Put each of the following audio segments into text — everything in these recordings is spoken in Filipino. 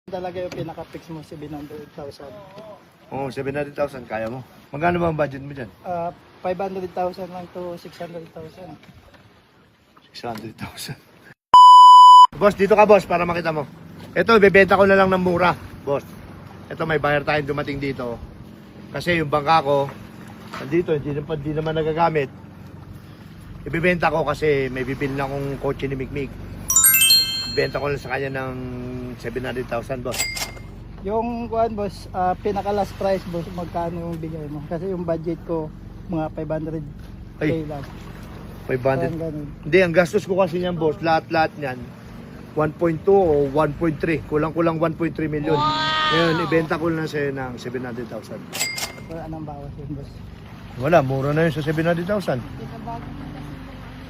Talaga yung pinaka-fix mo, 700,000. Oo, 700,000 kaya mo. Magkano ba ang budget mo dyan? 500,000 lang to 600,000. 600,000. Boss, dito ka boss para makita mo. Ito, ibebenta ko na lang ng mura, boss. Ito, may buyer tayong dumating dito. Kasi yung bangka ko, nandito, hindi naman nagagamit. Ibebenta ko kasi may bibili na akong kotse ni Mikmik. Ibebenta ko lang sa kanya ng 700,000, boss. Yung kuan boss, pinaka last price boss, magkano yung bigay mo? Kasi yung budget ko mga 500k Ay. lang. 500. Parang ganun. Hindi, ang gastos ko kasi niyan, boss, lahat-lahat niyan, 1.2 o 1.3. Kulang-kulang 1.3 million. Ngayon, ibenta ko lang sa'yo ng 700,000. Wala nang bawas yun boss. Wala, mura na yun sa 700,000.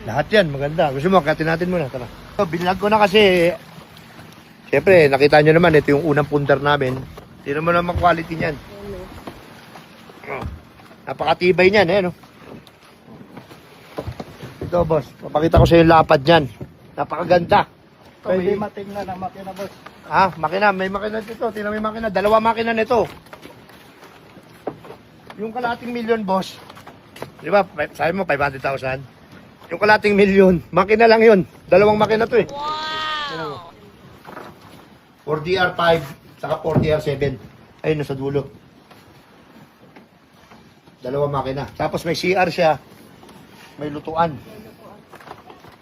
Lahat yan, maganda. Gusto mo, katin natin muna, tara. So, binlag ko na kasi, siyempre, nakita nyo naman, ito yung unang pundar namin. Tino mo naman quality niyan. Oh, napakatibay niyan, no? Ito, boss, papakita ko sa yung lapad niyan. Napakaganda. Pwede matingnan ang makina boss. Makina, may makina dito. Tingnan mo yung makina. Dalawa makina nito. Yung kalating milyon, boss. Di ba? Sabi mo, 500,000. Yung kalating milyon, makina lang yun. Dalawang makina to eh. Wow! 4DR5, saka 4DR7. Ayun, nasa dulo. Dalawang makina. Tapos may CR siya. May lutuan.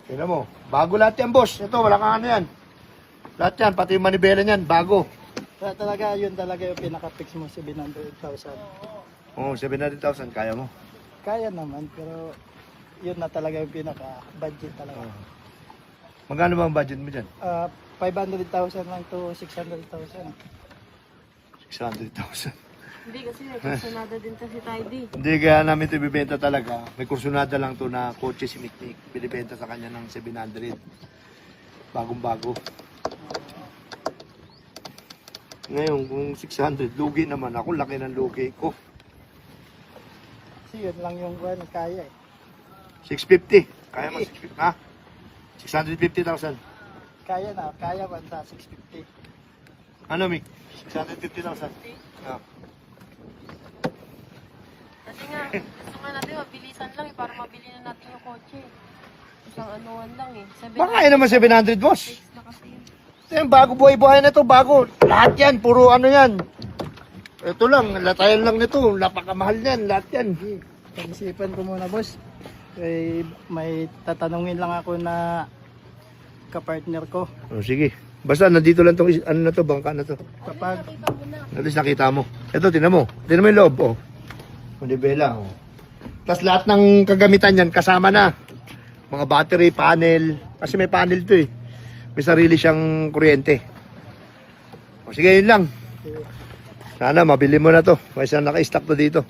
Tingnan mo. Bago lahat yan, boss. Ito, wala kang ano yan. Lahat yan, pati yung manibela niyan, bago. Kaya talaga, yun talaga yung pinaka-fix mo, 700,000. Oo, 700,000, kaya mo. Kaya naman, pero yun na talaga yung pinaka-budget talaga. Magkano ba ang budget mo dyan? 500,000 lang to 600,000. 600,000. Hindi kasi kursunada din kasi tayo di. Hindi, kaya namin ito ibibenta talaga. May kursunada lang to na kotse si Mikmik. Binibenta sa kanya ng 700. Bagong-bago. Ngayon, kung 600, lugi naman ako. Laki ng lugi ko. Kasi yun lang yung kaya eh. 650. Kaya mo 650, ha? 650,000. Kaya na, kaya ba sa 650? Ano, Mik? 650,000. Ah. Kasi nga, gusto nga natin mabilisan lang para mabili na natin yung kotse. Isang anuan lang eh. Baka kaya naman 700, boss. Na kasi yun. Ito yung bago, buhay-buhay na to, bago. Lahat yan, puro ano yan. Ito lang, latayan lang nito. Napakamahal yan, lahat yan. Pag-isipan ko muna boss. May tatanungin lang ako na kapartner ko. Oh, sige. Basta nandito lang tong ano na to, bangka na to. Kapag At least nakita mo. Ito, tinan mo. Tinan mo yung loob, oh. Manibela, oh. Tapos lahat ng kagamitan yan, kasama na. Mga battery, panel. Kasi may panel to eh. May sarili siyang kuryente. O sige, yun lang. Sana mabili mo na to. May isang naka-stock to dito.